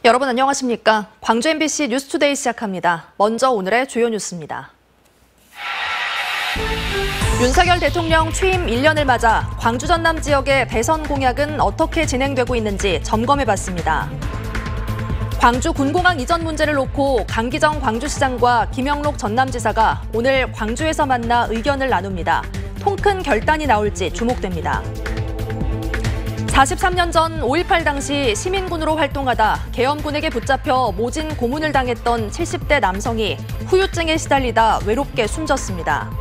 여러분 안녕하십니까? 광주 MBC 뉴스투데이 시작합니다. 먼저 오늘의 주요 뉴스입니다. 윤석열 대통령 취임 1년을 맞아 광주 전남 지역의 대선 공약은 어떻게 진행되고 있는지 점검해봤습니다. 광주 군공항 이전 문제를 놓고 강기정 광주시장과 김영록 전남지사가 오늘 광주에서 만나 의견을 나눕니다. 통큰 결단이 나올지 주목됩니다. 43년 전 5.18 당시 시민군으로 활동하다 계엄군에게 붙잡혀 모진 고문을 당했던 70대 남성이 후유증에 시달리다 외롭게 숨졌습니다.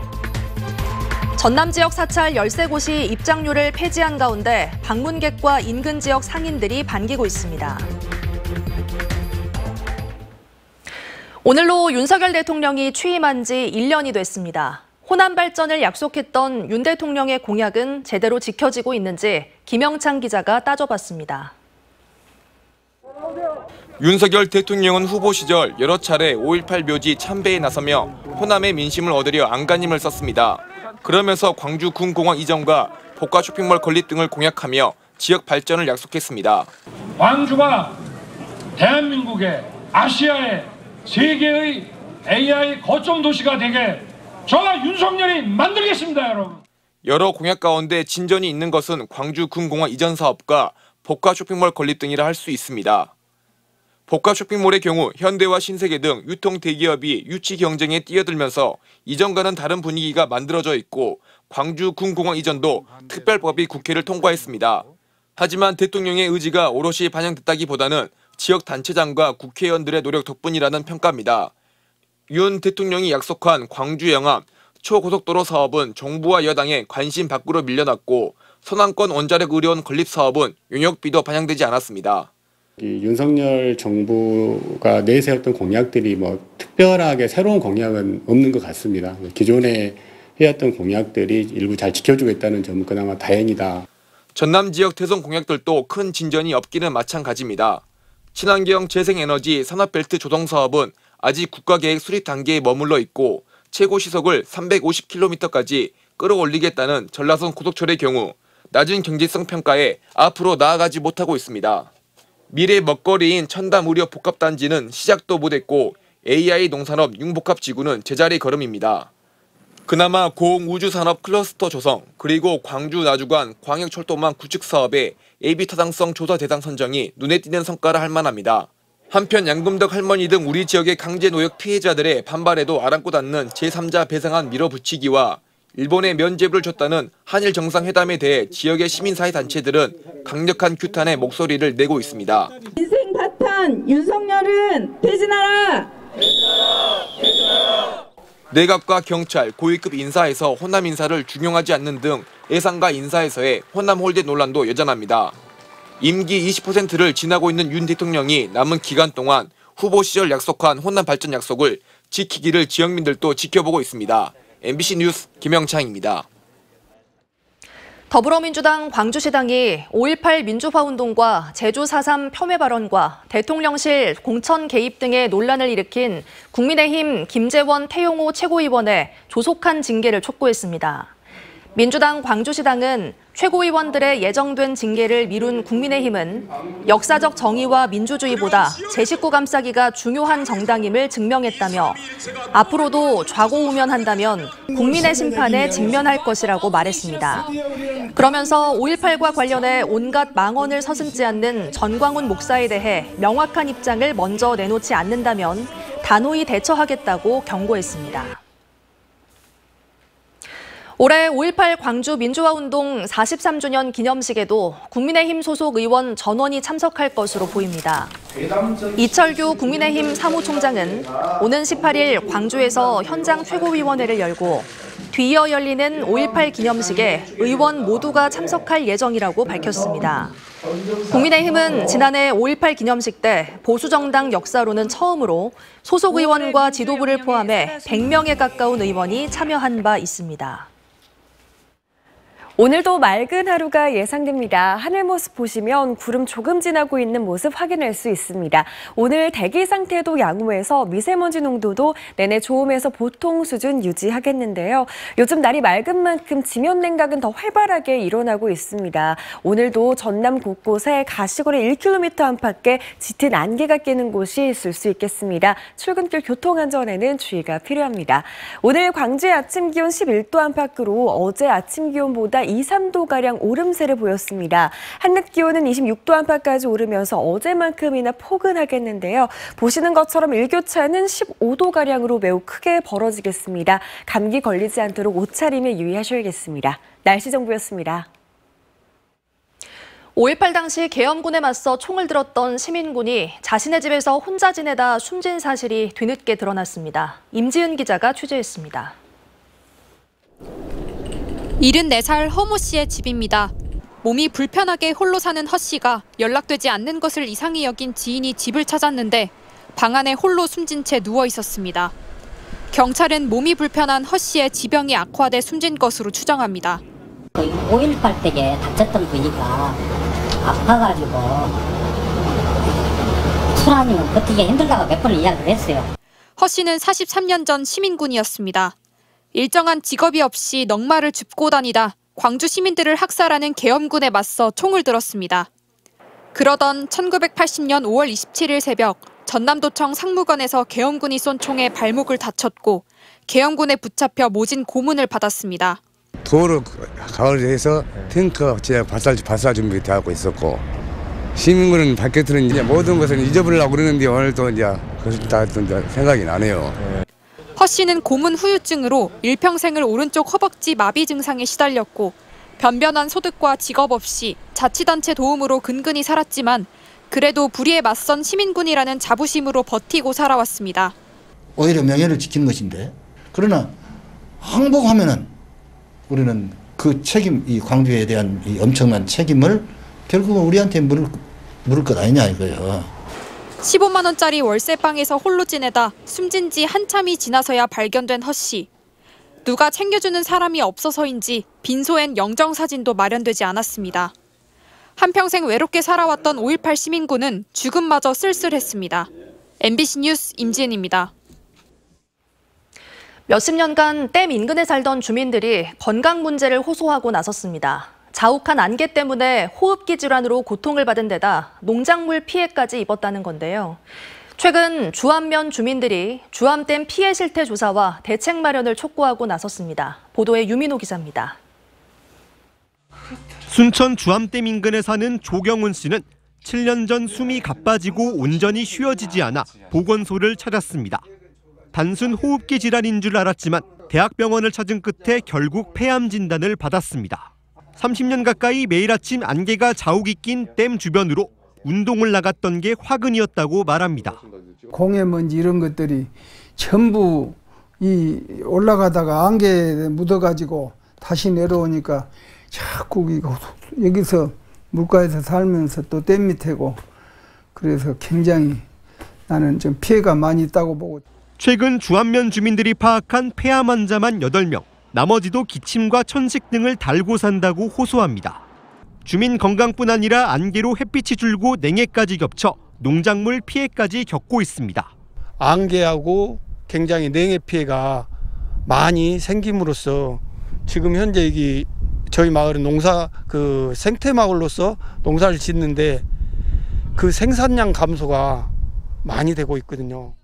전남 지역 사찰 13곳이 입장료를 폐지한 가운데 방문객과 인근 지역 상인들이 반기고 있습니다. 오늘로 윤석열 대통령이 취임한 지 1년이 됐습니다. 호남 발전을 약속했던 윤 대통령의 공약은 제대로 지켜지고 있는지 김영창 기자가 따져봤습니다. 윤석열 대통령은 후보 시절 여러 차례 5.18 묘지 참배에 나서며 호남의 민심을 얻으려 안간힘을 썼습니다. 그러면서 광주 군공항 이전과 복가 쇼핑몰 건립 등을 공약하며 지역 발전을 약속했습니다. 광주가 대한민국의 아시아의 세계의 AI 거점 도시가 되게 저와 윤석열이 만들겠습니다, 여러분. 여러 공약 가운데 진전이 있는 것은 광주 군공항 이전 사업과 복가 쇼핑몰 건립 등이라 할 수 있습니다. 복가 쇼핑몰의 경우 현대와 신세계 등 유통 대기업이 유치 경쟁에 뛰어들면서 이전과는 다른 분위기가 만들어져 있고 광주 군공항 이전도 특별법이 국회를 통과했습니다. 하지만 대통령의 의지가 오롯이 반영됐다기보다는 지역 단체장과 국회의원들의 노력 덕분이라는 평가입니다. 윤 대통령이 약속한 광주 영암 초고속도로 사업은 정부와 여당의 관심 밖으로 밀려났고 서남권 원자력 의료원 건립 사업은 용역비도 반영되지 않았습니다. 윤석열 정부가 내세웠던 공약들이 특별하게 새로운 공약은 없는 것 같습니다. 기존에 해왔던 공약들이 일부 잘 지켜주고 있다는 점은 그나마 다행이다. 전남 지역 대선 공약들도 큰 진전이 없기는 마찬가지입니다. 친환경 재생에너지 산업벨트 조성 사업은 아직 국가계획 수립 단계에 머물러 있고 최고 시속을 350km까지 끌어올리겠다는 전라선 고속철의 경우 낮은 경제성 평가에 앞으로 나아가지 못하고 있습니다. 미래 먹거리인 첨단의료 복합단지는 시작도 못했고 AI 농산업 융복합지구는 제자리 걸음입니다. 그나마 고우주산업 클러스터 조성 그리고 광주 나주간 광역철도망 구축 사업의 AB타당성 조사 대상 선정이 눈에 띄는 성과라 할 만합니다. 한편 양금덕 할머니 등 우리 지역의 강제노역 피해자들의 반발에도 아랑곳 않는 제3자 배상안 밀어붙이기와 일본에 면죄부를 줬다는 한일 정상회담에 대해 지역의 시민사회단체들은 강력한 규탄의 목소리를 내고 있습니다. 인생 파탄 윤석열은 퇴진하라! 내각과 경찰, 고위급 인사에서 호남 인사를 중용하지 않는 등 예상과 인사에서의 호남 홀대 논란도 여전합니다. 임기 20%를 지나고 있는 윤 대통령이 남은 기간 동안 후보 시절 약속한 호남 발전 약속을 지키기를 지역민들도 지켜보고 있습니다. MBC 뉴스 김영창입니다. 더불어민주당 광주시당이 5.18 민주화운동과 제주 4.3 폄훼 발언과 대통령실 공천 개입 등의 논란을 일으킨 국민의힘 김재원 태용호 최고위원의 조속한 징계를 촉구했습니다. 민주당 광주시당은 최고위원들의 예정된 징계를 미룬 국민의힘은 역사적 정의와 민주주의보다 제 식구 감싸기가 중요한 정당임을 증명했다며 앞으로도 좌고우면한다면 국민의 심판에 직면할 것이라고 말했습니다. 그러면서 5.18과 관련해 온갖 망언을 서슴지 않는 전광훈 목사에 대해 명확한 입장을 먼저 내놓지 않는다면 단호히 대처하겠다고 경고했습니다. 올해 5.18 광주 민주화운동 43주년 기념식에도 국민의힘 소속 의원 전원이 참석할 것으로 보입니다. 이철규 국민의힘 사무총장은 오는 18일 광주에서 현장 최고위원회를 열고 뒤이어 열리는 5.18 기념식에 의원 모두가 참석할 예정이라고 밝혔습니다. 국민의힘은 지난해 5.18 기념식 때 보수정당 역사로는 처음으로 소속 의원과 지도부를 포함해 100명에 가까운 의원이 참여한 바 있습니다. 오늘도 맑은 하루가 예상됩니다. 하늘 모습 보시면 구름 조금 지나고 있는 모습 확인할 수 있습니다. 오늘 대기 상태도 양호해서 미세먼지 농도도 내내 좋음에서 보통 수준 유지하겠는데요. 요즘 날이 맑은 만큼 지면 냉각은 더 활발하게 일어나고 있습니다. 오늘도 전남 곳곳에 가시거리 1km 안팎에 짙은 안개가 끼는 곳이 있을 수 있겠습니다. 출근길 교통안전에는 주의가 필요합니다. 오늘 광주의 아침 기온 11도 안팎으로 어제 아침 기온보다 2, 3도가량 오름세를 보였습니다. 한낮 기온은 26도 안팎까지 오르면서 어제만큼이나 포근하겠는데요. 보시는 것처럼 일교차는 15도가량으로 매우 크게 벌어지겠습니다. 감기 걸리지 않도록 옷차림에 유의하셔야겠습니다. 날씨 정보였습니다. 5.18 당시 계엄군에 맞서 총을 들었던 시민군이 자신의 집에서 혼자 지내다 숨진 사실이 뒤늦게 드러났습니다. 임지은 기자가 취재했습니다. 74살 허모 씨의 집입니다. 몸이 불편하게 홀로 사는 허 씨가 연락되지 않는 것을 이상히 여긴 지인이 집을 찾았는데 방 안에 홀로 숨진 채 누워 있었습니다. 경찰은 몸이 불편한 허 씨의 지병이 악화돼 숨진 것으로 추정합니다. 5.18 때에 다쳤던 부위가 아파가지고 술 아니면 버티기 힘들다고 몇 번 이야기를 했어요. 허 씨는 43년 전 시민군이었습니다. 일정한 직업이 없이 넉마를 줍고 다니다 광주 시민들을 학살하는 계엄군에 맞서 총을 들었습니다. 그러던 1980년 5월 27일 새벽 전남도청 상무관에서 계엄군이 쏜 총에 발목을 다쳤고 계엄군에 붙잡혀 모진 고문을 받았습니다. 도로 가을에서 탱크 발사 준비하고 있었고 시민군은 바깥으로는 이제 모든 것을 잊어버리려고 그러는데 오늘 또 이제 그것이 다 생각이 나네요. 허 씨는 고문 후유증으로 일평생을 오른쪽 허벅지 마비 증상에 시달렸고 변변한 소득과 직업 없이 자치단체 도움으로 근근히 살았지만 그래도 불의에 맞선 시민군이라는 자부심으로 버티고 살아왔습니다. 오히려 명예를 지킨 것인데 그러나 항복하면은 우리는 그 책임, 이 광주에 대한 이 엄청난 책임을 결국은 우리한테 물을 것 아니냐 이거예요. 15만 원짜리 월세방에서 홀로 지내다 숨진 지 한참이 지나서야 발견된 허 씨. 누가 챙겨주는 사람이 없어서인지 빈소엔 영정사진도 마련되지 않았습니다. 한평생 외롭게 살아왔던 5.18 시민군은 죽음마저 쓸쓸했습니다. MBC 뉴스 임지은입니다. 몇십 년간 댐 인근에 살던 주민들이 건강 문제를 호소하고 나섰습니다. 자욱한 안개 때문에 호흡기 질환으로 고통을 받은 데다 농작물 피해까지 입었다는 건데요. 최근 주암면 주민들이 주암댐 피해 실태 조사와 대책 마련을 촉구하고 나섰습니다. 보도에 유민호 기자입니다. 순천 주암댐 인근에 사는 조경훈 씨는 7년 전 숨이 가빠지고 온전히 쉬어지지 않아 보건소를 찾았습니다. 단순 호흡기 질환인 줄 알았지만 대학병원을 찾은 끝에 결국 폐암 진단을 받았습니다. 30년 가까이 매일 아침 안개가 자욱이 낀 댐 주변으로 운동을 나갔던 게 화근이었다고 말합니다. 공해먼지 이런 것들이 전부 올라가다가 안개에 묻어가지고 다시 내려오니까 자꾸 여기서 물가에서 살면서 또 댐 밑에고 그래서 굉장히 나는 좀 피해가 많이 있다고 보고. 최근 주암면 주민들이 파악한 폐암 환자만 8명, 나머지도 기침과 천식 등을 달고 산다고 호소합니다. 주민 건강뿐 아니라 안개로 햇빛이 줄고 냉해까지 겹쳐 농작물 피해까지 겪고 있습니다. 안개하고 굉장히 냉해 피해가 많이 생김으로써 지금 현재 여기 저희 마을은 생태 마을로서 농사를 짓는데 그 생산량 감소가 많이 되고 있거든요.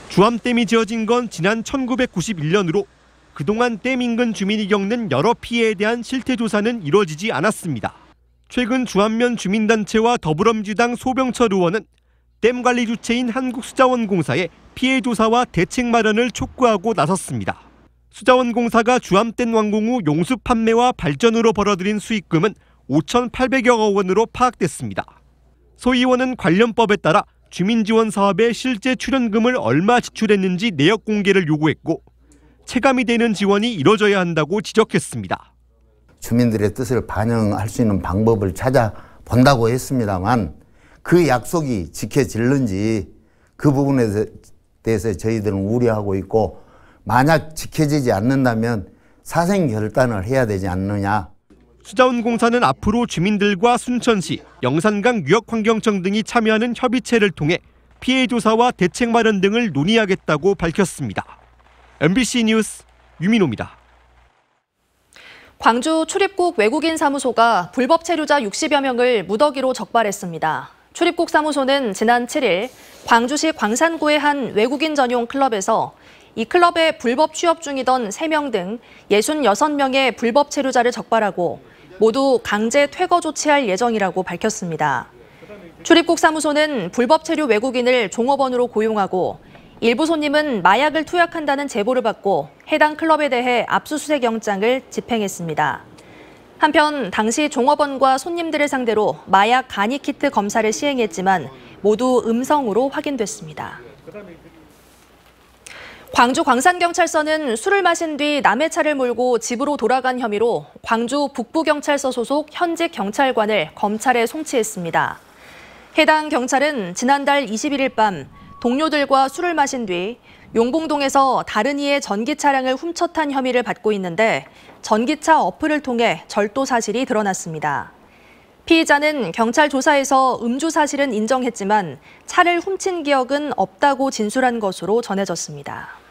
주암댐이 지어진 건 지난 1991년으로 그동안 댐 인근 주민이 겪는 여러 피해에 대한 실태조사는 이뤄지지 않았습니다. 최근 주암면 주민단체와 더불어민주당 소병철 의원은 댐 관리 주체인 한국수자원공사에 피해 조사와 대책 마련을 촉구하고 나섰습니다. 수자원공사가 주암댐 완공 후 용수 판매와 발전으로 벌어들인 수익금은 5,800여 원으로 파악됐습니다. 소 의원은 관련 법에 따라 주민지원 사업에 실제 출연금을 얼마 지출했는지 내역 공개를 요구했고 체감이 되는 지원이 이뤄져야 한다고 지적했습니다. 주민들의 뜻을 반영할 수 있는 방법을 찾아본다고 했습니다만 그 약속이 지켜질는지 그 부분에 대해서 저희들은 우려하고 있고 만약 지켜지지 않는다면 사생결단을 해야 되지 않느냐. 수자원공사는 앞으로 주민들과 순천시, 영산강 유역환경청 등이 참여하는 협의체를 통해 피해 조사와 대책 마련 등을 논의하겠다고 밝혔습니다. MBC 뉴스 유민호입니다. 광주 출입국 외국인 사무소가 불법 체류자 60여 명을 무더기로 적발했습니다. 출입국 사무소는 지난 7일 광주시 광산구의 한 외국인 전용 클럽에서 이 클럽에 불법 취업 중이던 3명 등 66명의 불법 체류자를 적발하고 모두 강제 퇴거 조치할 예정이라고 밝혔습니다. 출입국 사무소는 불법 체류 외국인을 종업원으로 고용하고 일부 손님은 마약을 투약한다는 제보를 받고 해당 클럽에 대해 압수수색 영장을 집행했습니다. 한편 당시 종업원과 손님들을 상대로 마약 간이 키트 검사를 시행했지만 모두 음성으로 확인됐습니다. 광주 광산경찰서는 술을 마신 뒤 남의 차를 몰고 집으로 돌아간 혐의로 광주 북부경찰서 소속 현직 경찰관을 검찰에 송치했습니다. 해당 경찰은 지난달 21일 밤 동료들과 술을 마신 뒤 용봉동에서 다른 이의 전기 차량을 훔쳐탄 혐의를 받고 있는데 전기차 어플을 통해 절도 사실이 드러났습니다. 피의자는 경찰 조사에서 음주 사실은 인정했지만 차를 훔친 기억은 없다고 진술한 것으로 전해졌습니다.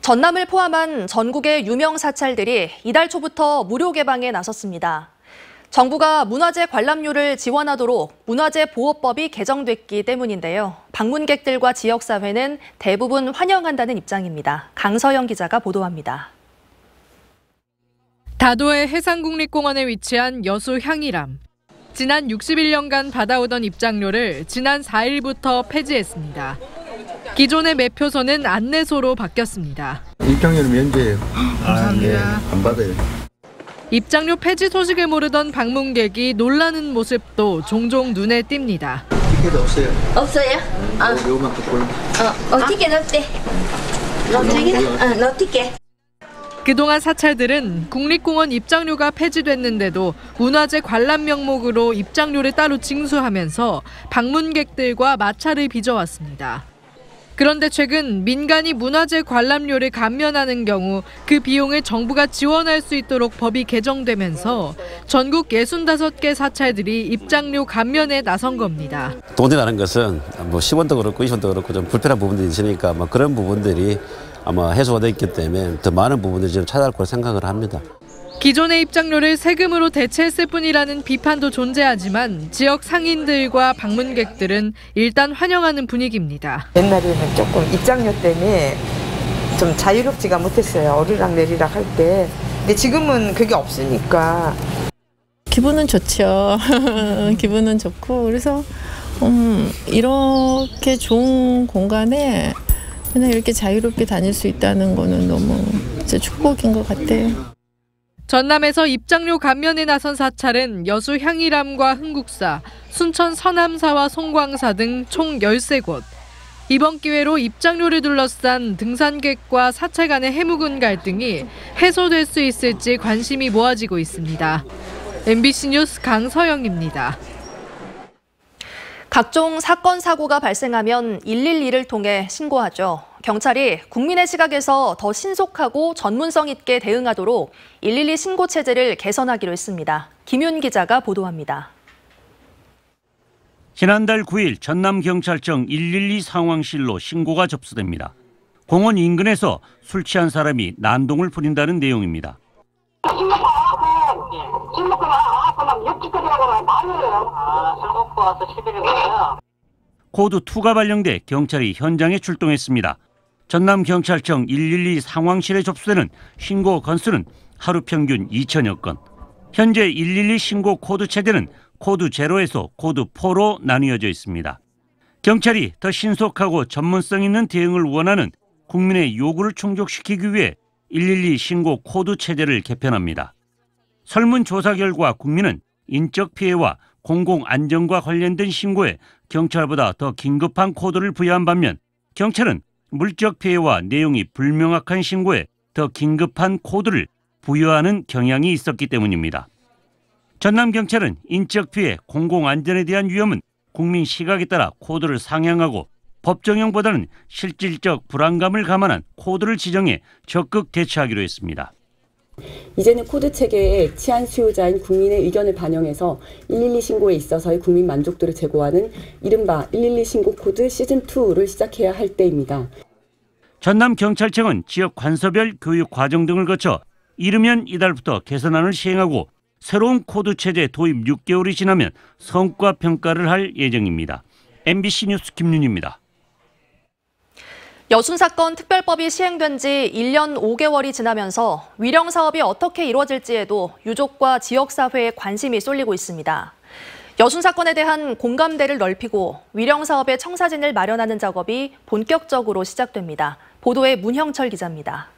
전남을 포함한 전국의 유명 사찰들이 이달 초부터 무료 개방에 나섰습니다. 정부가 문화재 관람료를 지원하도록 문화재보호법이 개정됐기 때문인데요. 방문객들과 지역사회는 대부분 환영한다는 입장입니다. 강서영 기자가 보도합니다. 다도해 해상국립공원에 위치한 여수 향이람. 지난 61년간 받아오던 입장료를 지난 4일부터 폐지했습니다. 기존의 매표소는 안내소로 바뀌었습니다. 입장료는 면제예요. 감사합니다. 네, 안 받아요. 입장료 폐지 소식을 모르던 방문객이 놀라는 모습도 종종 눈에 띕니다. 티켓 없어요? 없어요? 요만큼 골라. 티켓 없대. 너 티켓. 그동안 사찰들은 국립공원 입장료가 폐지됐는데도 문화재 관람 명목으로 입장료를 따로 징수하면서 방문객들과 마찰을 빚어왔습니다. 그런데 최근 민간이 문화재 관람료를 감면하는 경우 그 비용을 정부가 지원할 수 있도록 법이 개정되면서 전국 65개 사찰들이 입장료 감면에 나선 겁니다. 돈이라는 것은 뭐 10원도 그렇고 20원도 그렇고 좀 불편한 부분들이 있으니까 아마 그런 부분들이 아마 해소가 됐기 때문에 더 많은 부분들이 좀 찾아갈 거라 생각을 합니다. 기존의 입장료를 세금으로 대체했을 뿐이라는 비판도 존재하지만 지역 상인들과 방문객들은 일단 환영하는 분위기입니다. 옛날에는 조금 입장료 때문에 좀 자유롭지가 못했어요. 오르락내리락 할 때. 근데 지금은 그게 없으니까. 기분은 좋죠. 기분은 좋고 그래서 이렇게 좋은 공간에 그냥 이렇게 자유롭게 다닐 수 있다는 거는 너무 진짜 축복인 것 같아요. 전남에서 입장료 감면에 나선 사찰은 여수 향이람과 흥국사, 순천 서남사와 송광사 등 총 13곳. 이번 기회로 입장료를 둘러싼 등산객과 사찰 간의 해묵은 갈등이 해소될 수 있을지 관심이 모아지고 있습니다. MBC 뉴스 강서영입니다. 각종 사건, 사고가 발생하면 112를 통해 신고하죠. 경찰이 국민의 시각에서 더 신속하고 전문성 있게 대응하도록 112 신고 체제를 개선하기로 했습니다. 김윤 기자가 보도합니다. 지난달 9일 전남경찰청 112 상황실로 신고가 접수됩니다. 공원 인근에서 술 취한 사람이 난동을 부린다는 내용입니다. 코드 2가 발령돼 경찰이 현장에 출동했습니다. 전남경찰청 112 상황실에 접수되는 신고 건수는 하루 평균 2,000여 건. 현재 112 신고 코드 체제는 코드 0에서 코드 4로 나뉘어져 있습니다. 경찰이 더 신속하고 전문성 있는 대응을 원하는 국민의 요구를 충족시키기 위해 112 신고 코드 체제를 개편합니다. 설문조사 결과 국민은 인적 피해와 공공안전과 관련된 신고에 경찰보다 더 긴급한 코드를 부여한 반면 경찰은 물적 피해와 내용이 불명확한 신고에 더 긴급한 코드를 부여하는 경향이 있었기 때문입니다. 전남경찰은 인적 피해, 공공안전에 대한 위험은 국민 시각에 따라 코드를 상향하고 법정형보다는 실질적 불안감을 감안한 코드를 지정해 적극 대처하기로 했습니다. 이제는 코드 체계에 치안 수요자인 국민의 의견을 반영해서 112 신고에 있어서의 국민 만족도를 제고하는 이른바 112 신고 코드 시즌2를 시작해야 할 때입니다. 전남경찰청은 지역 관서별 교육 과정 등을 거쳐 이르면 이달부터 개선안을 시행하고 새로운 코드 체제 도입 6개월이 지나면 성과 평가를 할 예정입니다. MBC 뉴스 김윤희입니다. 여순사건 특별법이 시행된 지 1년 5개월이 지나면서 위령 사업이 어떻게 이루어질지에도 유족과 지역사회에 관심이 쏠리고 있습니다. 여순사건에 대한 공감대를 넓히고 위령 사업의 청사진을 마련하는 작업이 본격적으로 시작됩니다. 보도에 문형철 기자입니다.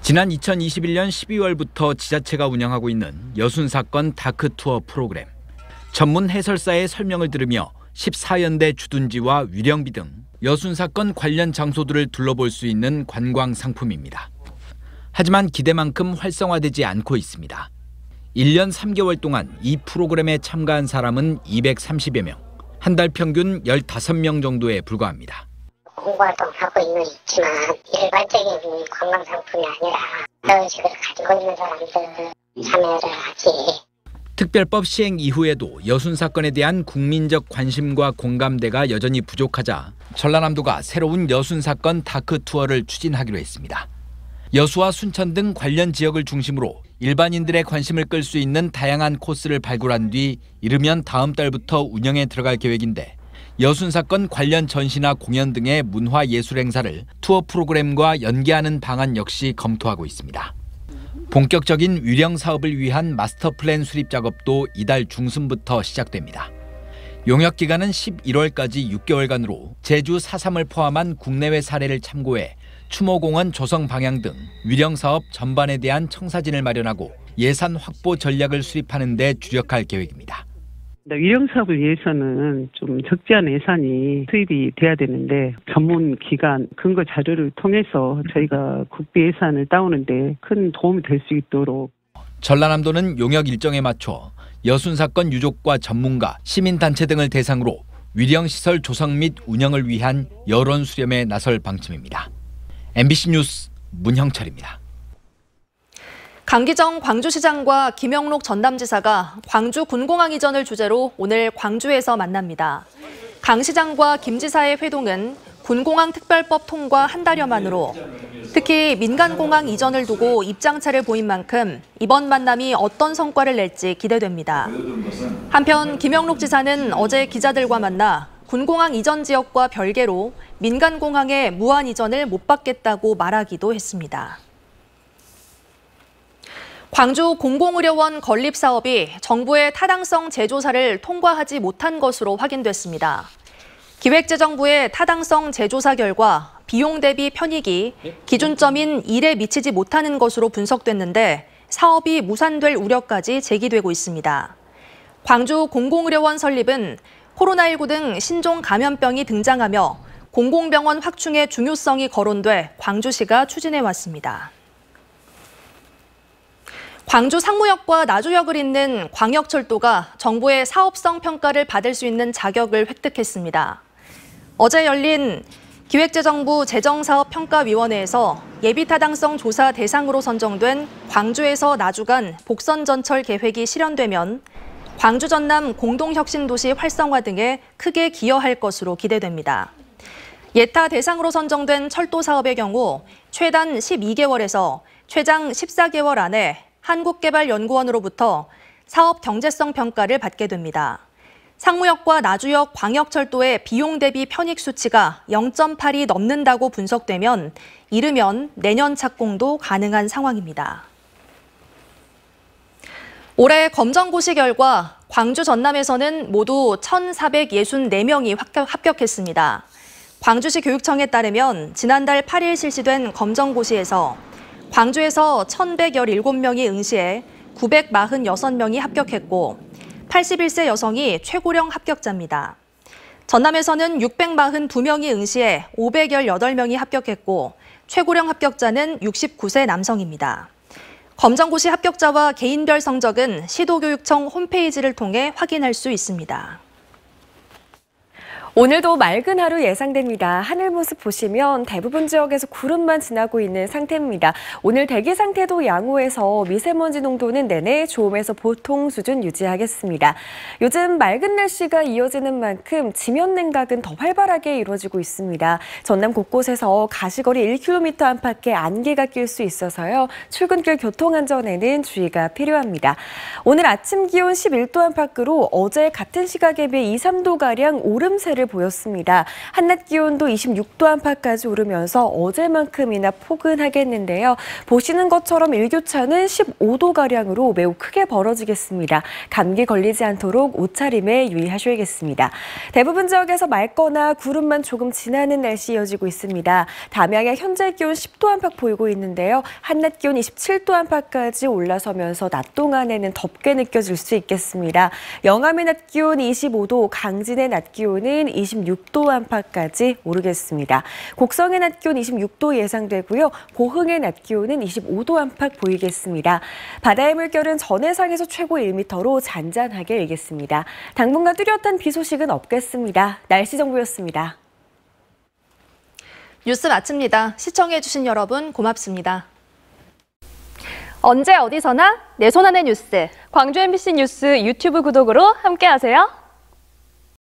지난 2021년 12월부터 지자체가 운영하고 있는 여순사건 다크투어 프로그램. 전문 해설사의 설명을 들으며 14연대 주둔지와 위령비 등 여순사건 관련 장소들을 둘러볼 수 있는 관광 상품입니다. 하지만 기대만큼 활성화되지 않고 있습니다. 1년 3개월 동안 이 프로그램에 참가한 사람은 230여 명, 한 달 평균 15명 정도에 불과합니다. 홍보활동 하고 있는 있지만 일반적인 관광 상품이 아니라 그런 식으로 가지고 있는 사람들 참여를 하지. 특별법 시행 이후에도 여순사건에 대한 국민적 관심과 공감대가 여전히 부족하자 전라남도가 새로운 여순사건 다크투어를 추진하기로 했습니다. 여수와 순천 등 관련 지역을 중심으로 일반인들의 관심을 끌 수 있는 다양한 코스를 발굴한 뒤 이르면 다음 달부터 운영에 들어갈 계획인데 여순사건 관련 전시나 공연 등의 문화예술 행사를 투어 프로그램과 연계하는 방안 역시 검토하고 있습니다. 본격적인 위령 사업을 위한 마스터 플랜 수립 작업도 이달 중순부터 시작됩니다. 용역 기간은 11월까지 6개월간으로 제주 4.3을 포함한 국내외 사례를 참고해 추모공원 조성 방향 등 위령 사업 전반에 대한 청사진을 마련하고 예산 확보 전략을 수립하는 데 주력할 계획입니다. 위령 사업을 위해서는 좀 적지 않은 예산이 투입이 돼야 되는데 전문 기관 근거 자료를 통해서 저희가 국비 예산을 따오는데 큰 도움이 될 수 있도록. 전라남도는 용역 일정에 맞춰 여순사건 유족과 전문가, 시민단체 등을 대상으로 위령시설 조성 및 운영을 위한 여론 수렴에 나설 방침입니다. MBC 뉴스 문형철입니다. 강기정 광주시장과 김영록 전남지사가 광주 군공항 이전을 주제로 오늘 광주에서 만납니다. 강 시장과 김 지사의 회동은 군공항 특별법 통과 한 달여 만으로 특히 민간공항 이전을 두고 입장차를 보인 만큼 이번 만남이 어떤 성과를 낼지 기대됩니다. 한편 김영록 지사는 어제 기자들과 만나 군공항 이전 지역과 별개로 민간공항의 무한 이전을 못 받겠다고 말하기도 했습니다. 광주 공공의료원 건립 사업이 정부의 타당성 재조사를 통과하지 못한 것으로 확인됐습니다. 기획재정부의 타당성 재조사 결과 비용 대비 편익이 기준점인 1에 미치지 못하는 것으로 분석됐는데 사업이 무산될 우려까지 제기되고 있습니다. 광주 공공의료원 설립은 코로나19 등 신종 감염병이 등장하며 공공병원 확충의 중요성이 거론돼 광주시가 추진해왔습니다. 광주 상무역과 나주역을 잇는 광역철도가 정부의 사업성 평가를 받을 수 있는 자격을 획득했습니다. 어제 열린 기획재정부 재정사업평가위원회에서 예비타당성 조사 대상으로 선정된 광주에서 나주 간 복선전철 계획이 실현되면 광주 전남 공동혁신도시 활성화 등에 크게 기여할 것으로 기대됩니다. 예타 대상으로 선정된 철도 사업의 경우 최단 12개월에서 최장 14개월 안에 한국개발연구원으로부터 사업 경제성 평가를 받게 됩니다. 상무역과 나주역 광역철도의 비용 대비 편익 수치가 0.8이 넘는다고 분석되면 이르면 내년 착공도 가능한 상황입니다. 올해 검정고시 결과 광주 전남에서는 모두 1,464명이 합격했습니다. 광주시 교육청에 따르면 지난달 8일 실시된 검정고시에서 광주에서 1,117명이 응시해 946명이 합격했고 81세 여성이 최고령 합격자입니다. 전남에서는 642명이 응시해 518명이 합격했고 최고령 합격자는 69세 남성입니다. 검정고시 합격자와 개인별 성적은 시도교육청 홈페이지를 통해 확인할 수 있습니다. 오늘도 맑은 하루 예상됩니다. 하늘 모습 보시면 대부분 지역에서 구름만 지나고 있는 상태입니다. 오늘 대기 상태도 양호해서 미세먼지 농도는 내내 좋음에서 보통 수준 유지하겠습니다. 요즘 맑은 날씨가 이어지는 만큼 지면 냉각은 더 활발하게 이루어지고 있습니다. 전남 곳곳에서 가시거리 1km 안팎의 안개가 낄 수 있어서요. 출근길 교통안전에는 주의가 필요합니다. 오늘 아침 기온 11도 안팎으로 어제 같은 시각에 비해 2, 3도가량 오름세를 보였습니다. 한낮 기온도 26도 안팎까지 오르면서 어제만큼이나 포근하겠는데요. 보시는 것처럼 일교차는 15도가량으로 매우 크게 벌어지겠습니다. 감기 걸리지 않도록 옷차림에 유의하셔야겠습니다. 대부분 지역에서 맑거나 구름만 조금 지나는 날씨 이어지고 있습니다. 담양의 현재 기온 10도 안팎 보이고 있는데요. 한낮 기온 27도 안팎까지 올라서면서 낮 동안에는 덥게 느껴질 수 있겠습니다. 영암의 낮 기온 25도, 강진의 낮 기온은 26도 안팎까지 오르겠습니다. 곡성의 낮 기온 26도 예상되고요. 보흥의 낮 기온은 25도 안팎 보이겠습니다. 바다의 물결은 전해상에서 최고 1m로 잔잔하게 일겠습니다. 당분간 뚜렷한 비 소식은 없겠습니다. 날씨 정보였습니다. 뉴스 마칩니다. 시청해주신 여러분 고맙습니다. 언제 어디서나 내 손 안의 뉴스. 광주 MBC 뉴스 유튜브 구독으로 함께하세요.